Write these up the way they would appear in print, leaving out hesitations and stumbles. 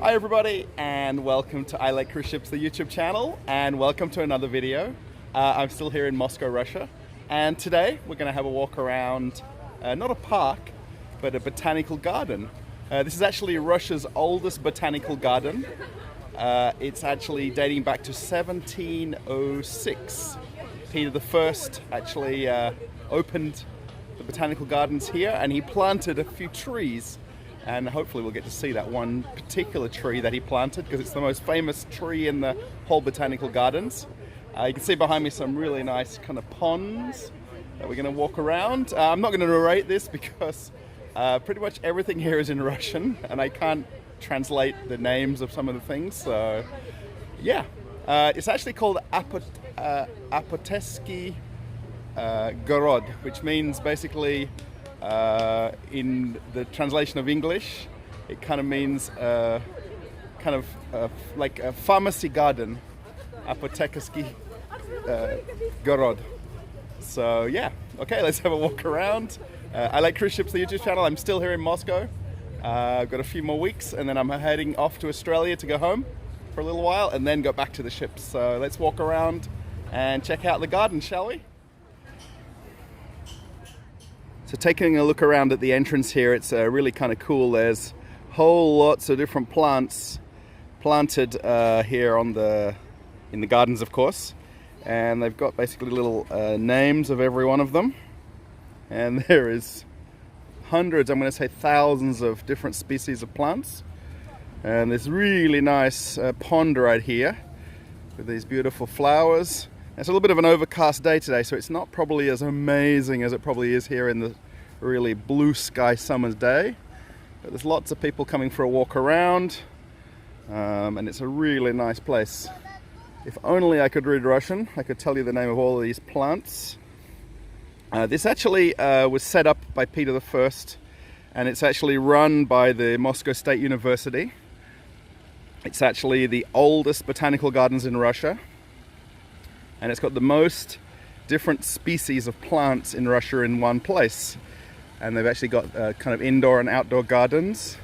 Hi everybody, and welcome to I Like Cruise Ships, the YouTube channel, and welcome to another video. I'm still here in Moscow, Russia, and today we're going to have a walk around, not a park, but a botanical garden. This is actually Russia's oldest botanical garden. It's actually dating back to 1706. Peter I actually opened the botanical gardens here, and he planted a few trees. And hopefully we'll get to see that one particular tree that he planted, because it's the most famous tree in the whole botanical gardens. You can see behind me some really nice kind of ponds that we're going to walk around. I'm not going to narrate this because pretty much everything here is in Russian and I can't translate the names of some of the things. So yeah, it's actually called Apothecary Garden, which means basically in the translation of English, it kind of means like a pharmacy garden, Apothecary Garden. So yeah, okay, let's have a walk around. I Like Cruise Ships, the YouTube channel. I'm still here in Moscow. I've got a few more weeks and then I'm heading off to Australia to go home for a little while and then go back to the ships. So let's walk around and check out the garden, shall we? So taking a look around at the entrance here, it's really kind of cool. There's whole lots of different plants planted here in the gardens, of course. And they've got basically little names of every one of them. And there is hundreds, I'm going to say thousands of different species of plants. And this really nice pond right here with these beautiful flowers. It's a little bit of an overcast day today, so it's not probably as amazing as it probably is here in the really blue sky summer's day. But there's lots of people coming for a walk around, and it's a really nice place. If only I could read Russian, I could tell you the name of all of these plants. This actually was set up by Peter I, and it's actually run by the Moscow State University. It's actually the oldest botanical gardens in Russia. And it's got the most different species of plants in Russia in one place. And they've actually got kind of indoor and outdoor gardens.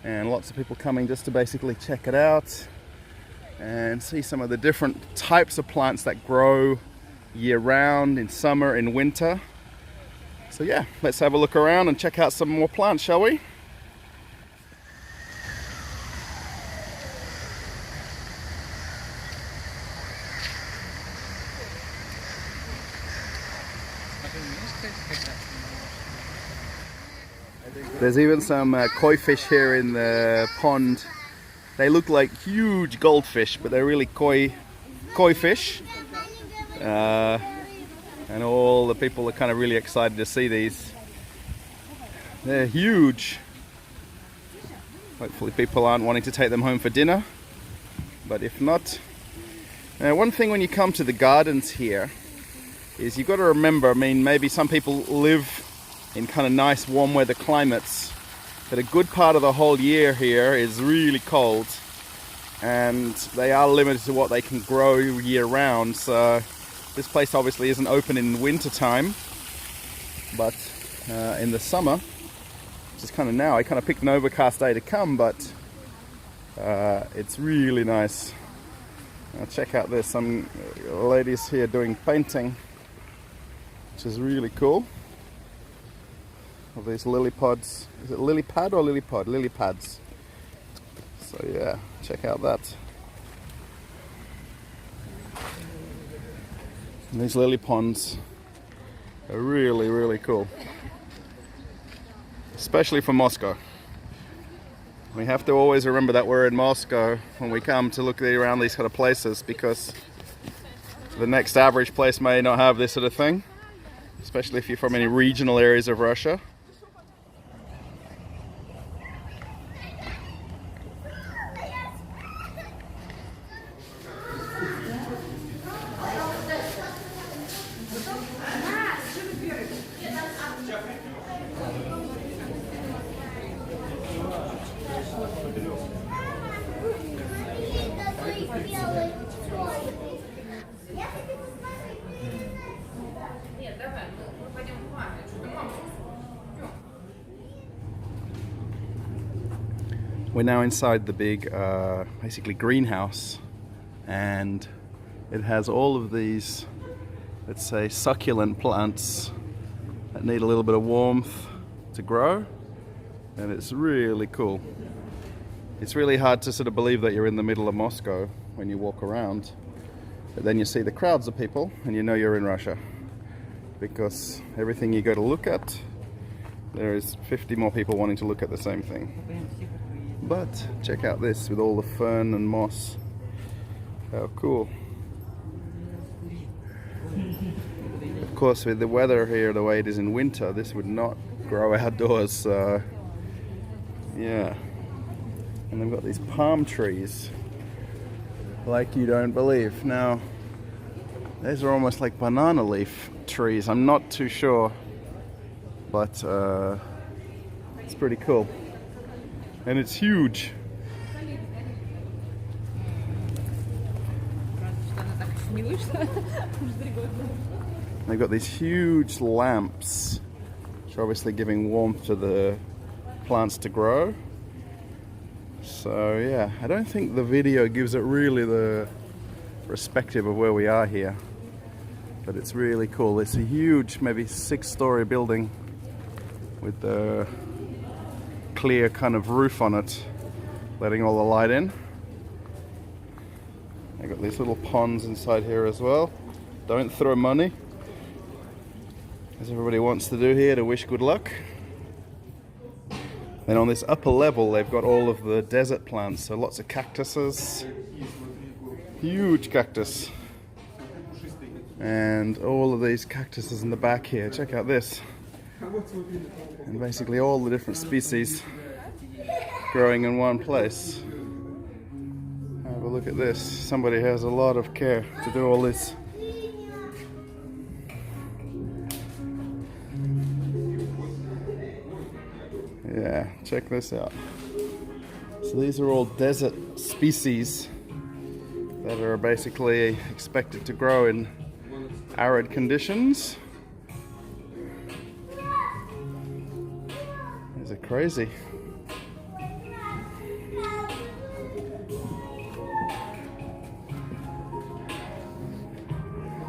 And lots of people coming just to basically check it out and see some of the different types of plants that grow year round, in summer, in winter. So yeah, let's have a look around and check out some more plants, shall we? There's even some koi fish here in the pond. They look like huge goldfish, but they're really koi fish. And all the people are kind of really excited to see these. They're huge. Hopefully people aren't wanting to take them home for dinner, but if not. One thing when you come to the gardens here is you've got to remember, I mean, maybe some people live in kind of nice warm weather climates, but a good part of the whole year here is really cold, and they are limited to what they can grow year round. So this place obviously isn't open in winter time, but in the summer, which is kind of now, I kind of picked an overcast day to come, but it's really nice. Check out, there's some ladies here doing painting, which is really cool. Of these lily pods. Is it lily pad or lily pod? Lily pads. So yeah, check out that. And these lily ponds are really, really cool. Especially for Moscow. We have to always remember that we're in Moscow when we come to look around these kind of places, because the next average place may not have this sort of thing, especially if you're from any regional areas of Russia. We're now inside the big, basically greenhouse, and it has all of these, let's say, succulent plants that need a little bit of warmth to grow, and it's really cool. It's really hard to sort of believe that you're in the middle of Moscow when you walk around, but then you see the crowds of people and you know you're in Russia, because everything you go to look at, there is 50 more people wanting to look at the same thing. But check out this with all the fern and moss. How cool. Of course, with the weather here the way it is in winter, this would not grow outdoors, so yeah. And they've got these palm trees like you don't believe. Now, these are almost like banana leaf trees. I'm not too sure, but it's pretty cool. And it's huge. They've got these huge lamps, which are obviously giving warmth to the plants to grow. So yeah, I don't think the video gives it really the perspective of where we are here, but it's really cool. It's a huge, maybe 6-story building with the clear kind of roof on it, letting all the light in. They've got these little ponds inside here as well. Don't throw money, as everybody wants to do here to wish good luck. Then on this upper level, they've got all of the desert plants, so lots of cactuses, huge cactus, and all of these cactuses in the back here. Check out this, and basically all the different species growing in one place. Have a look at this. Somebody has a lot of care to do all this. Yeah, check this out. So these are all desert species that are basically expected to grow in arid conditions. These are crazy.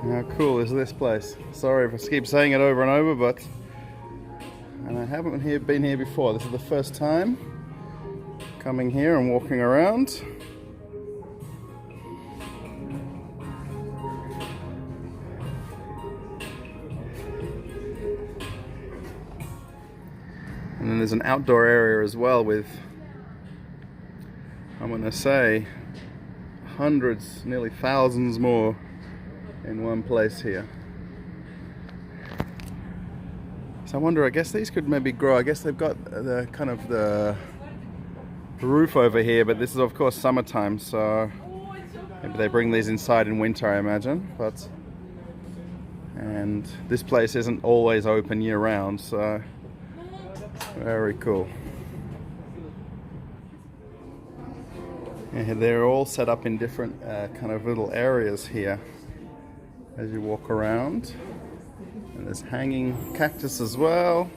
How cool is this place? Sorry if I keep saying it over and over, but and I haven't been here before. This is the first time coming here and walking around. And then there's an outdoor area as well with, I'm going to say, hundreds, nearly thousands more in one place here. So I wonder, I guess these could maybe grow. I guess they've got the kind of the roof over here, but this is of course summertime, so maybe they bring these inside in winter, I imagine. But and this place isn't always open year round, so very cool. And they're all set up in different kind of little areas here as you walk around. And there's hanging cactus as well.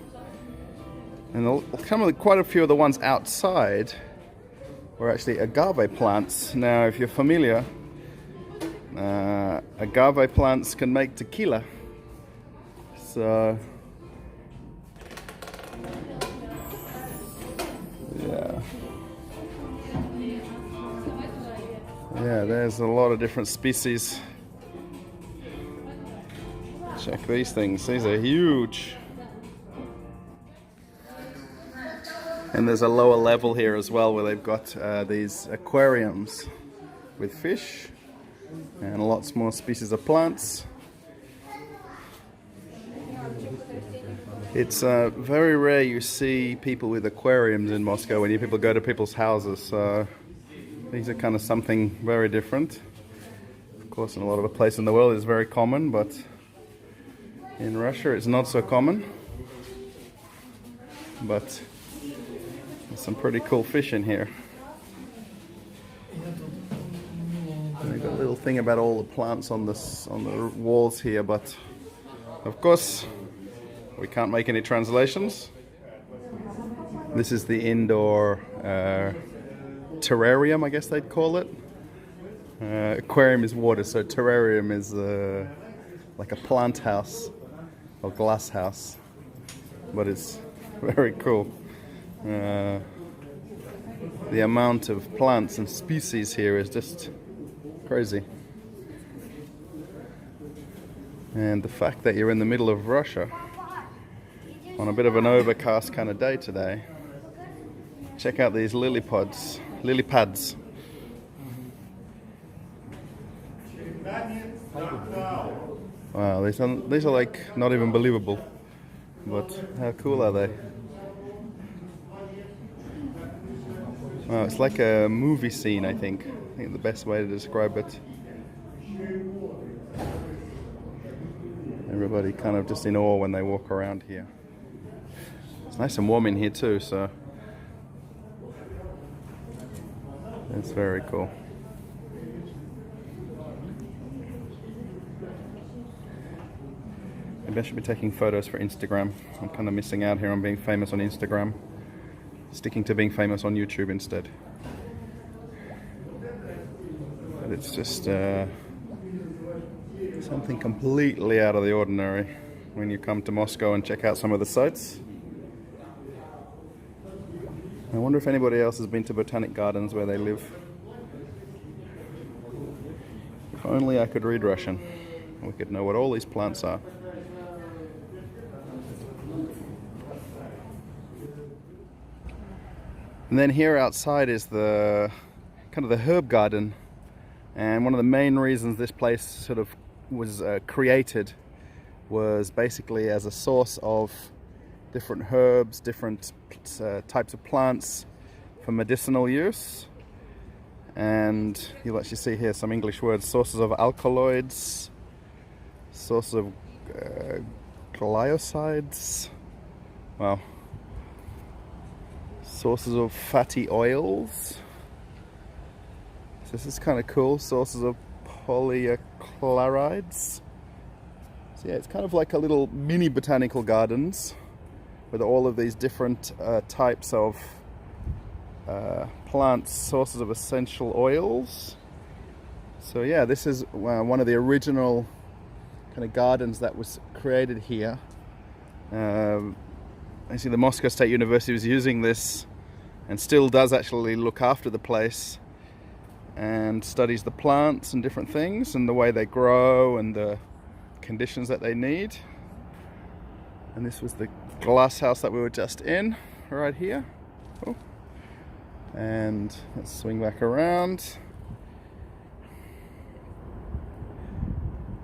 And quite a few of the ones outside were actually agave plants. Now, if you're familiar, agave plants can make tequila. So, yeah. Yeah, there's a lot of different species. Check these things, these are huge. And there's a lower level here as well where they've got these aquariums with fish and lots more species of plants. It's very rare you see people with aquariums in Moscow when people go to people's houses, so these are kind of something very different. Of course, in a lot of the places in the world it's very common, but in Russia it's not so common. But there's some pretty cool fish in here. And they've got a little thing about all the plants on the walls here, but of course we can't make any translations. This is the indoor terrarium, I guess they'd call it. Aquarium is water, so terrarium is like a plant house or glass house, but it's very cool. The amount of plants and species here is just crazy. And the fact that you're in the middle of Russia on a bit of an overcast kind of day today. Check out these lily pads. Wow, these are like not even believable, but how cool are they? Wow, it's like a movie scene, I think the best way to describe it. Everybody kind of just in awe when they walk around here. It's nice and warm in here too, so it's very cool. Maybe I should be taking photos for Instagram. I'm kind of missing out here on being famous on Instagram. Sticking to being famous on YouTube instead. But it's just something completely out of the ordinary when you come to Moscow and check out some of the sites. I wonder if anybody else has been to Botanic Gardens where they live. If only I could read Russian, we could know what all these plants are. And then here outside is the kind of the herb garden, and one of the main reasons this place sort of was created was basically as a source of different herbs, different types of plants for medicinal use. And you'll actually see here some English words: sources of alkaloids, sources of glycosides, wow, sources of fatty oils. So this is kind of cool. Sources of polyachlorides. So yeah, it's kind of like a little mini botanical gardens with all of these different types of plants, sources of essential oils. So yeah, this is one of the original kind of gardens that was created here. Actually, the Moscow State University was using this and still does actually look after the place and studies the plants and different things and the way they grow and the conditions that they need. And this was the glass house that we were just in right here. Oh. And let's swing back around.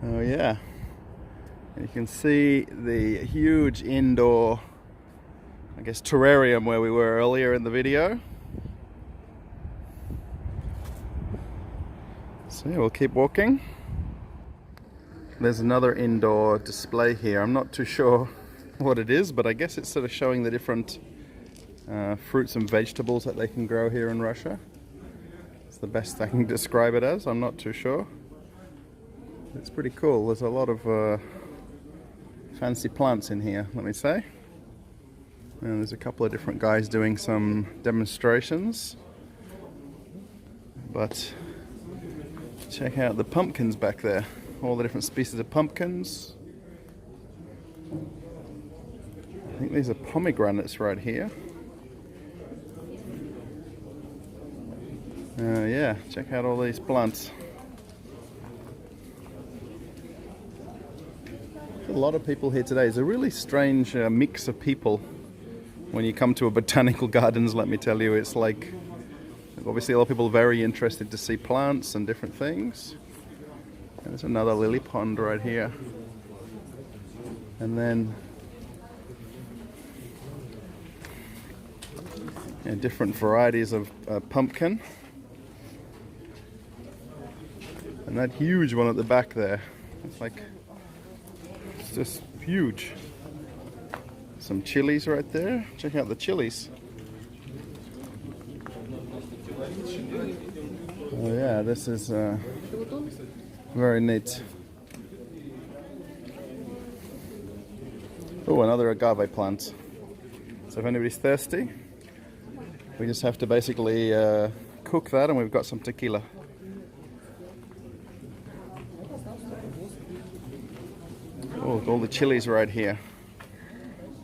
Oh yeah, and you can see the huge indoor, I guess, terrarium where we were earlier in the video. So yeah, we'll keep walking. There's another indoor display here. I'm not too sure what it is, but I guess it's sort of showing the different fruits and vegetables that they can grow here in Russia. It's the best I can describe it as. I'm not too sure. It's pretty cool. There's a lot of fancy plants in here, let me say. And there's a couple of different guys doing some demonstrations. But check out the pumpkins back there. All the different species of pumpkins. I think these are pomegranates right here. Yeah, check out all these plants. A lot of people here today. It's a really strange mix of people. When you come to a botanical gardens, let me tell you, it's like, obviously a lot of people are very interested to see plants and different things. And there's another lily pond right here. And then different varieties of pumpkin. And that huge one at the back there, it's just huge. Some chilies right there. Check out the chilies. Oh yeah, this is very neat. Oh, another agave plant. So if anybody's thirsty, we just have to basically cook that, and we've got some tequila. Oh, all the chilies right here.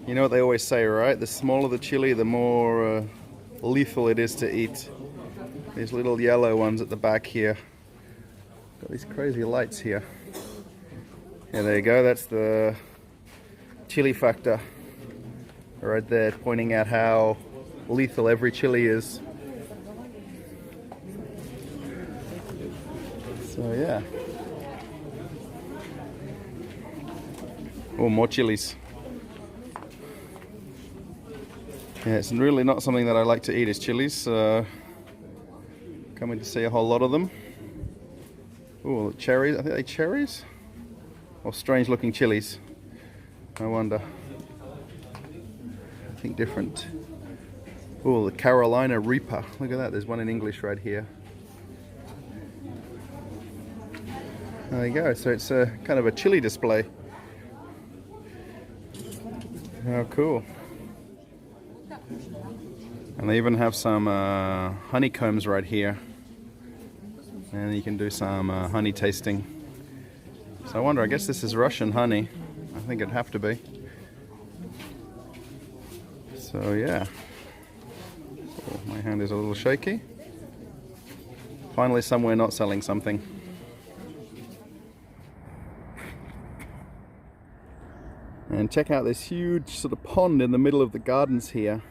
You know what they always say, right? The smaller the chili, the more lethal it is to eat. These little yellow ones at the back here. Got these crazy lights here. Yeah, there you go. That's the chili factor right there, pointing out how lethal every chili is. So yeah. Oh, more chilies. Yeah, it's really not something that I like to eat, is chilies. Coming to see a whole lot of them. Oh, cherries. I think they're cherries? Or strange looking chilies. I wonder. I think different. Oh, the Carolina Reaper. Look at that. There's one in English right here. There you go. So it's a kind of a chili display. How cool. And they even have some honeycombs right here. And you can do some honey tasting. So I wonder, I guess this is Russian honey. I think it'd have to be. So yeah. Oh, my hand is a little shaky. Finally somewhere not selling something. And check out this huge sort of pond in the middle of the gardens here.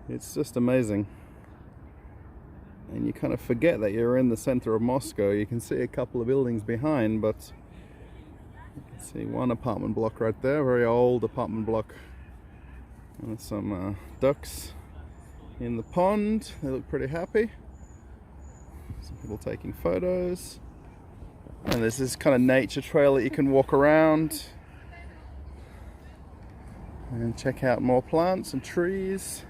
It's just amazing. And you kind of forget that you're in the center of Moscow. You can see a couple of buildings behind, but you can see one apartment block right there, very old apartment block. And some ducks in the pond. They look pretty happy. Some people taking photos. And there's this kind of nature trail that you can walk around and check out more plants and trees.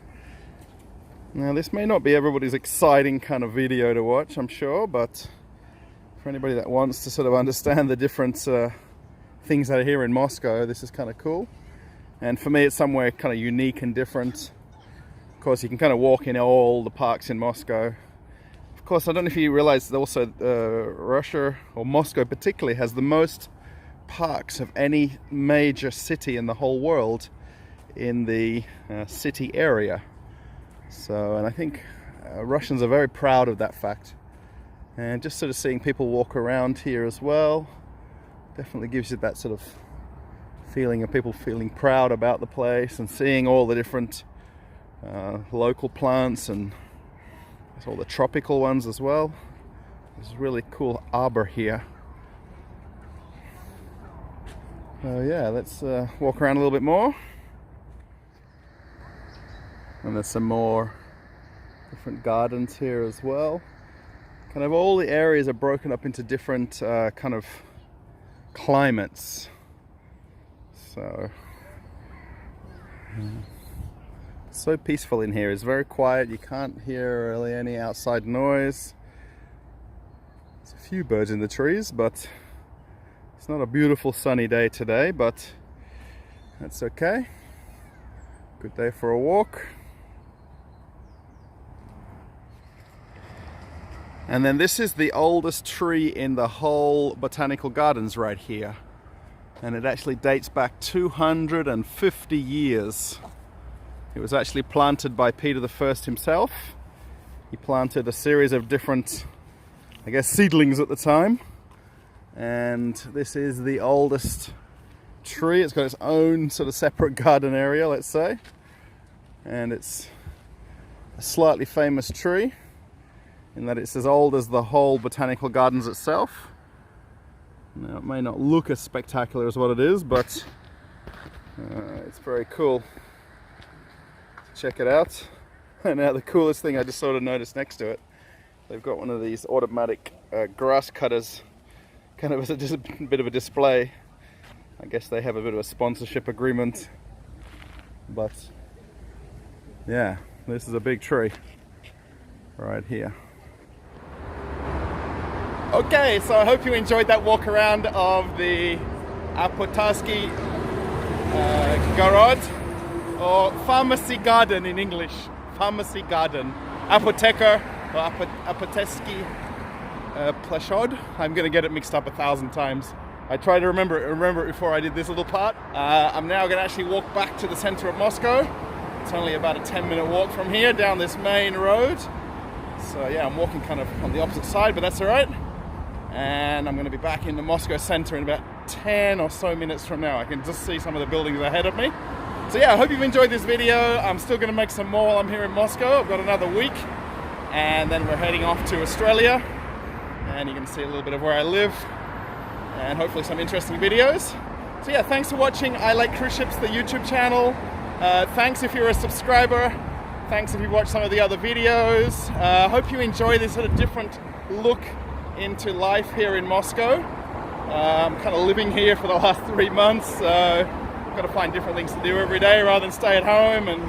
Now this may not be everybody's exciting kind of video to watch, I'm sure, but for anybody that wants to sort of understand the different things that are here in Moscow, this is kind of cool. And for me it's somewhere kind of unique and different. Of course you can kind of walk in all the parks in Moscow. Of course, I don't know if you realize that also Russia, or Moscow particularly, has the most parks of any major city in the whole world in the city area. So, and I think Russians are very proud of that fact. And just sort of seeing people walk around here as well definitely gives you that sort of feeling of people feeling proud about the place, and seeing all the different local plants and all the tropical ones as well. There's a really cool arbor here. Yeah, let's walk around a little bit more. And there's some more different gardens here as well. Kind of all the areas are broken up into different kind of climates. So so peaceful in here. It's very quiet. You can't hear really any outside noise. There's a few birds in the trees, but it's not a beautiful sunny day today, but that's okay. Good day for a walk. And then this is the oldest tree in the whole Botanical Gardens right here. And it actually dates back 250 years. It was actually planted by Peter I himself. He planted a series of different, I guess, seedlings at the time. And this is the oldest tree. It's got its own sort of separate garden area, let's say. And it's a slightly famous tree in that it's as old as the whole Botanical Gardens itself. Now, it may not look as spectacular as what it is, but it's very cool. Check it out. And now the coolest thing I just sort of noticed next to it, they've got one of these automatic grass cutters, kind of as just a bit of a display. I guess they have a bit of a sponsorship agreement, but yeah, this is a big tree right here. Okay, so I hope you enjoyed that walk around of the Apothecary Garden, or pharmacy garden in English. Pharmacy garden. Apothecary or Apothecary Garden. I'm going to get it mixed up 1,000 times. I tried to remember it before I did this little part. I'm now going to actually walk back to the center of Moscow. It's only about a 10-minute walk from here down this main road. So yeah, I'm walking kind of on the opposite side, but that's all right. And I'm going to be back in the Moscow center in about 10 or so minutes from now. I can just see some of the buildings ahead of me. So yeah, I hope you've enjoyed this video. I'm still going to make some more while I'm here in Moscow. I've got another week, and then we're heading off to Australia. And you can see a little bit of where I live, and hopefully some interesting videos. So yeah, thanks for watching I Like Cruise Ships, the YouTube channel. Thanks if you're a subscriber. Thanks if you watched some of the other videos. Hope you enjoy this sort of different look into life here in Moscow. I'm kind of living here for the last 3 months, so I've got to find different things to do every day rather than stay at home and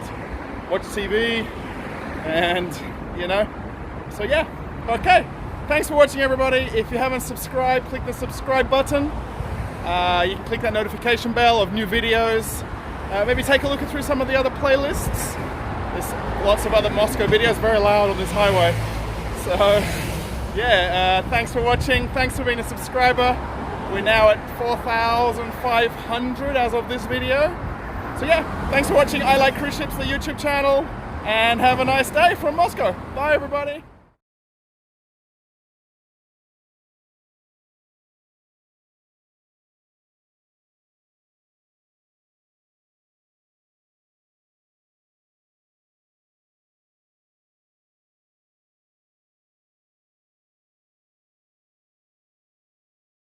watch TV and, you know. So yeah, okay. Thanks for watching, everybody. If you haven't subscribed, click the subscribe button. You can click that notification bell of new videos. Maybe take a look through some of the other playlists. There's lots of other Moscow videos, very loud on this highway. So yeah, thanks for watching. Thanks for being a subscriber. We're now at 4,500 as of this video. So yeah, thanks for watching I Like Cruise Ships, the YouTube channel, and have a nice day from Moscow. Bye, everybody.